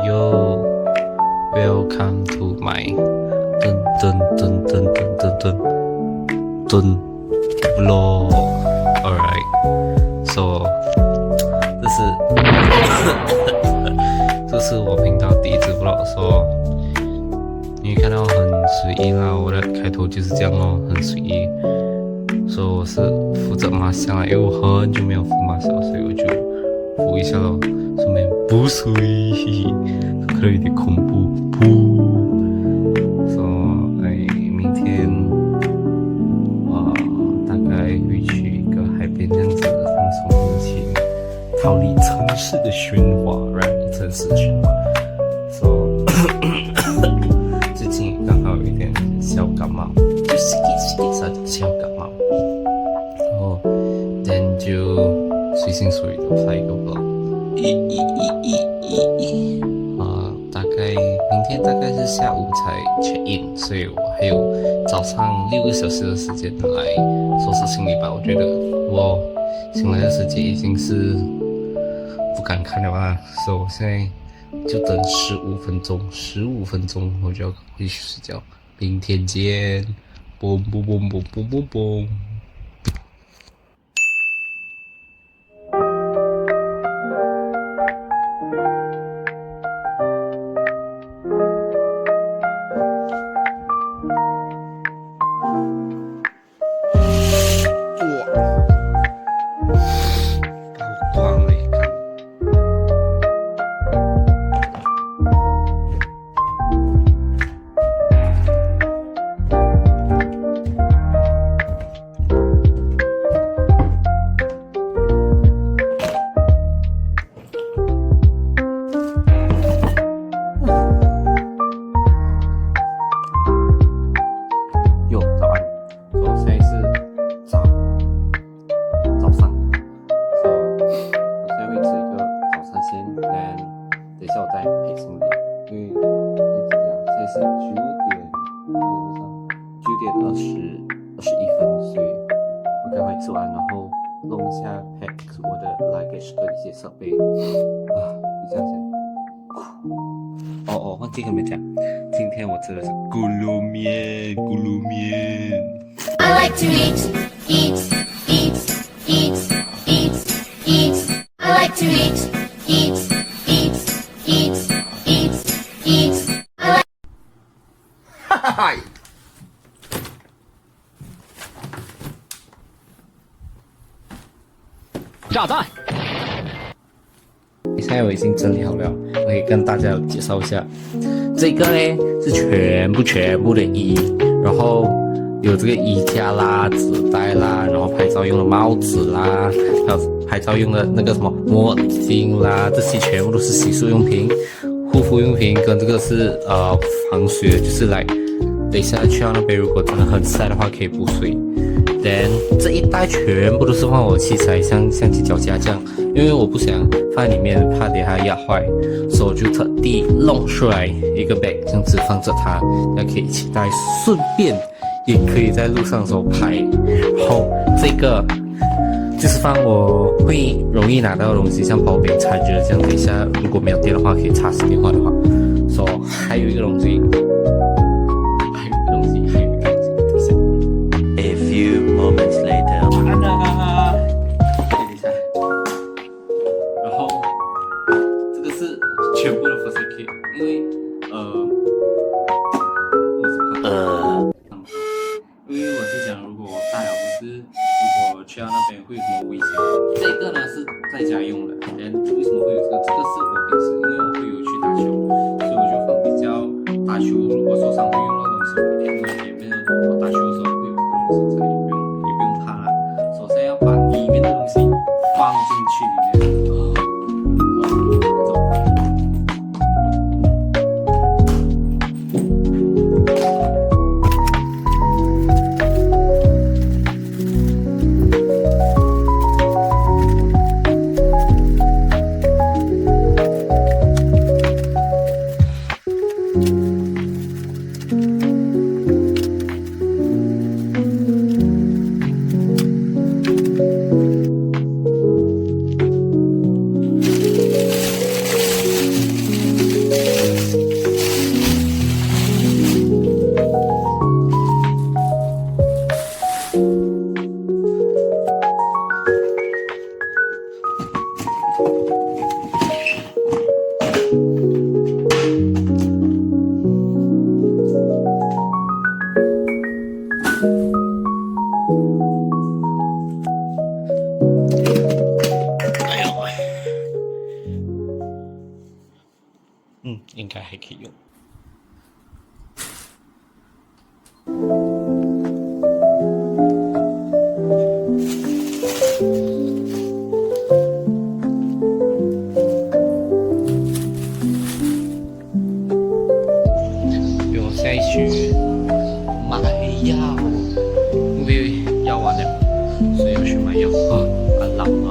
yo, welcome to my 噔 vlog. Alright, so 这是我频道第一支 vlog， 说你会看到很随意啦，我的开头就是这样咯，很随意。所以我是敷着马甲啦，因为我很久没有敷马甲，所以我就敷一下咯，顺便补水，可能有点恐怖。说明天大概会去一个海边这样子放松心情，逃离城市的喧哗，城市喧哗。最近刚好有一点小感冒，就小感冒，然后 then 就随心所欲的拍一个 vlog。大概明天大概是下午才 check in， 所以我还有早上6个小时的时间来收拾行李吧。我觉得我醒来的时间已经是不敢看了吧，所以我现在就等15分钟我就要回去睡觉。明天见，嘣嘣嘣嘣嘣嘣嘣。等一下我再配行李，因为现在是9点21分，所以我赶快吃完，然后弄一下 pack 我的 luggage 跟一些设备就这样先。忘记跟你们讲，今天我吃的是咕噜面。I like to eat. I like to eat. Hi. 炸弹！现在我已经整理好了，我可以跟大家介绍一下。这个呢是全部的衣，然后有这个衣架啦、纸袋啦，然后拍照用的帽子啦，还有拍照用的那个什么墨镜啦，这些全部都是洗漱用品、护肤用品，跟这个是防水，就是来等一下去到那边，如果真的很晒的话，可以补水。Then 这一袋全部都是放我器材，像相机脚架这样，因为我不想放在里面，怕等下压坏，所以我就特地弄出来一个 bag， 这样子放着它，大家可以一起带，顺便也可以在路上的时候拍。然后这个就是放我会容易拿到的东西，像power bank、插着这样，等一下如果没有电的话，可以插死电话的话。所以还有一个东西。Moments later. 等一下，然后这个是全部的 first aid kit，因为因为我是讲，如果我大了不是，如果去到那边会有什么危险？这个呢是在家用的，为什么会有这个？这个是我平时因为我会有去打球，所以我就放比较打球如果受伤会用到的东西，因为前面我打球的时候会有这个东西才有用。首先要把里面的东西放进去里面。应该还可以用。比如下一区买药，因为药完了，所以要去买药啊，很冷啊。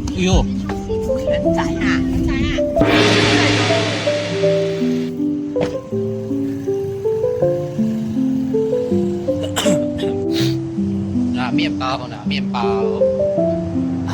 哎呦，咋呀？咋呀？拿面包，拿面包。哎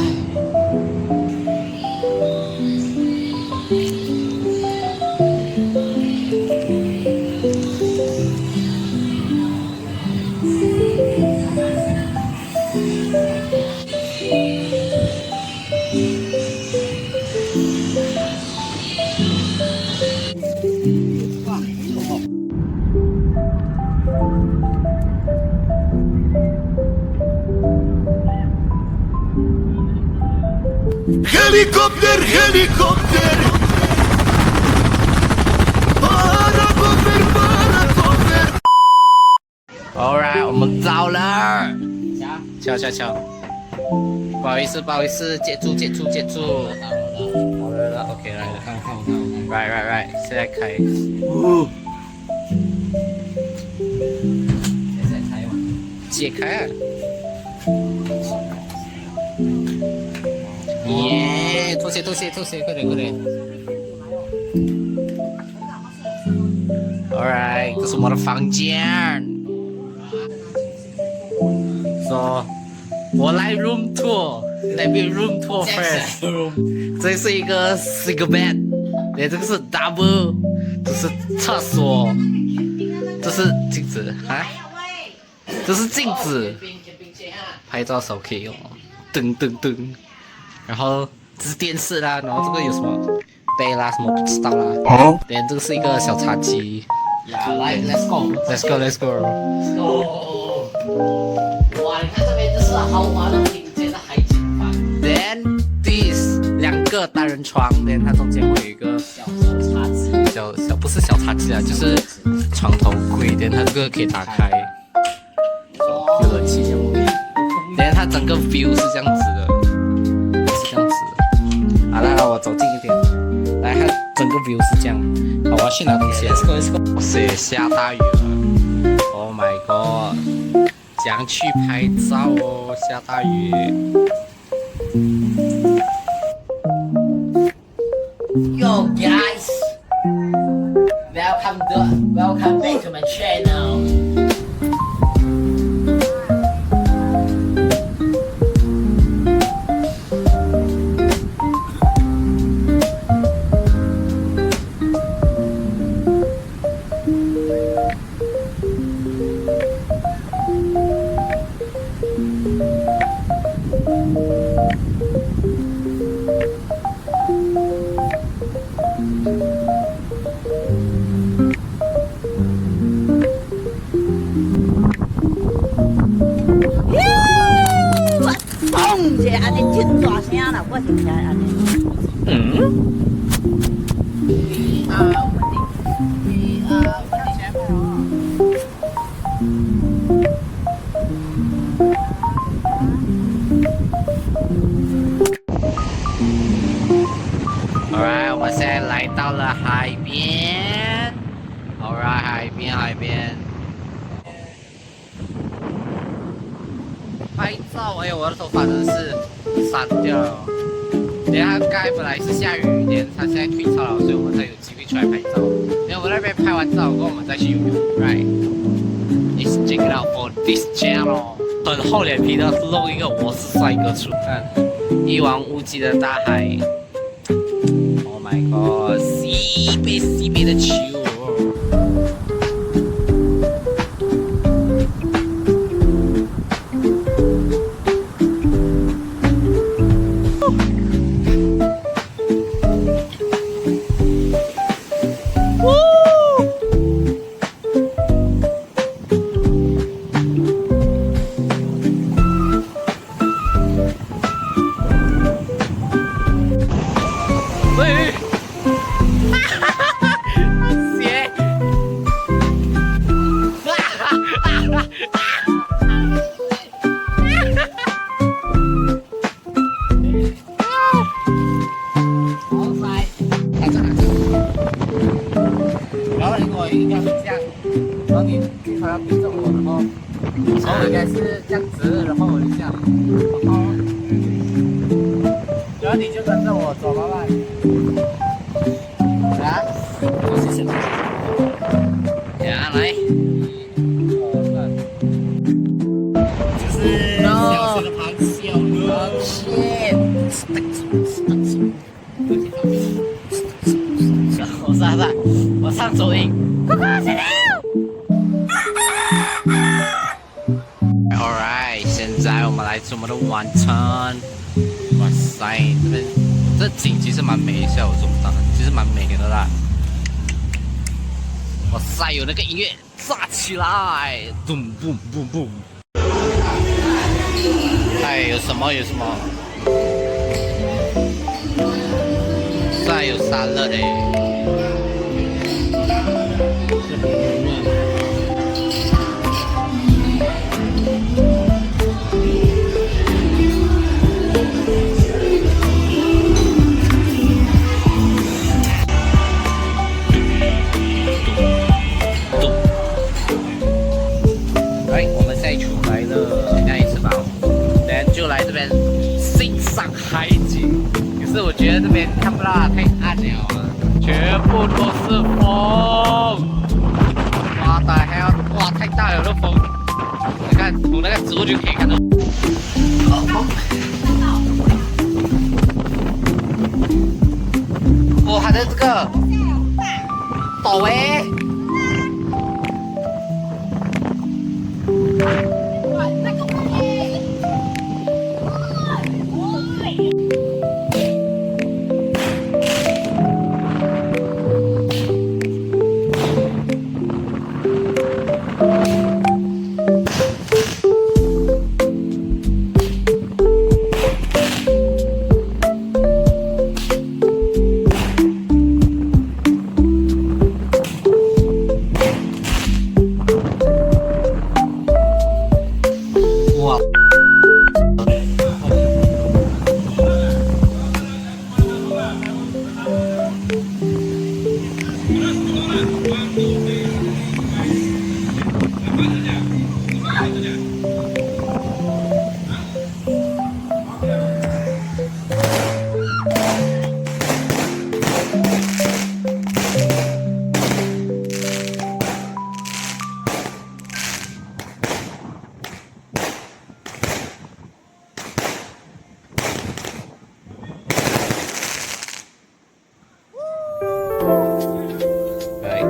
，Helicopter, helicopter. Paracofer. Alright，我们到了。敲敲敲。不好意思，不好意思，接住。好了，OK， 来了，看。Right，现在开。现在开吗？解开啊！耶！吐血，快点。Alright， 这是我的房间。说，我来 room tour，Let me room tour first。这是一个 single bed， 这个是 double， 这是厕所，这是镜子啊，这是镜子，拍照手可以用，噔，然后这是电视啦，然后这个有什么杯啦，什么不知道啦，连这个是一个小茶几。来 ，Let's go。哇，你看这边就是豪华的顶尖的海景房。Then this 2个单人床，then 它中间会有一个小茶几，不是小茶几啊，就是床头柜，then 它这个可以打开，有冷气。then 它整个 view 是这样子的，好，来，我走近一点，来看整个 view 是这样。好，我要去拿东西。Let's go。哇，下大雨了。Oh my god。怎样去拍照哦？下大雨。Yo guys, welcome back to my channel. Ông chị ăn đến chín giò xe là có thể ăn đến. Alright， 我们现在来到了海边。Alright， 海边。拍照，哎呦，我的头发真的是散掉了。等下刚才本来是下雨，它现在退潮了，所以我们才有机会出来拍照。等我们那边拍完照，我们再去游泳。Right，Let's check it out for this channel。很厚脸皮的弄一个我是帅哥出看，一望无际的大海。Oh my god， 西北的球。后我应该是这样，然后你最好要对着我，然后应该是这样子，然后我就这样，然后你就跟着我走，慢慢。来，我试试。呀，来。就是小学的螃蟹哦。我上上，我上抖音。Alright， 现在我们来吃我们的晚餐。哇塞，这景其实蛮美一下，我做不到，其实蛮美的啦。哇塞，有那个音乐炸起来，咚咚咚咚。哎，有什么？再有沙乐嘞。哎，我们现在出来了，现在吃饱，然后就来这边欣赏海景。可是我觉得这边看不到，太暗了，全部都是风。哇的 hell， 哇，太大了这风！你看从那个植物就可以看到。哇，它的这个陡哎。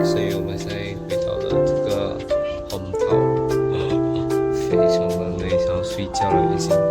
所以我们现在回到了这个hometown，非常的累，想要睡觉了已经。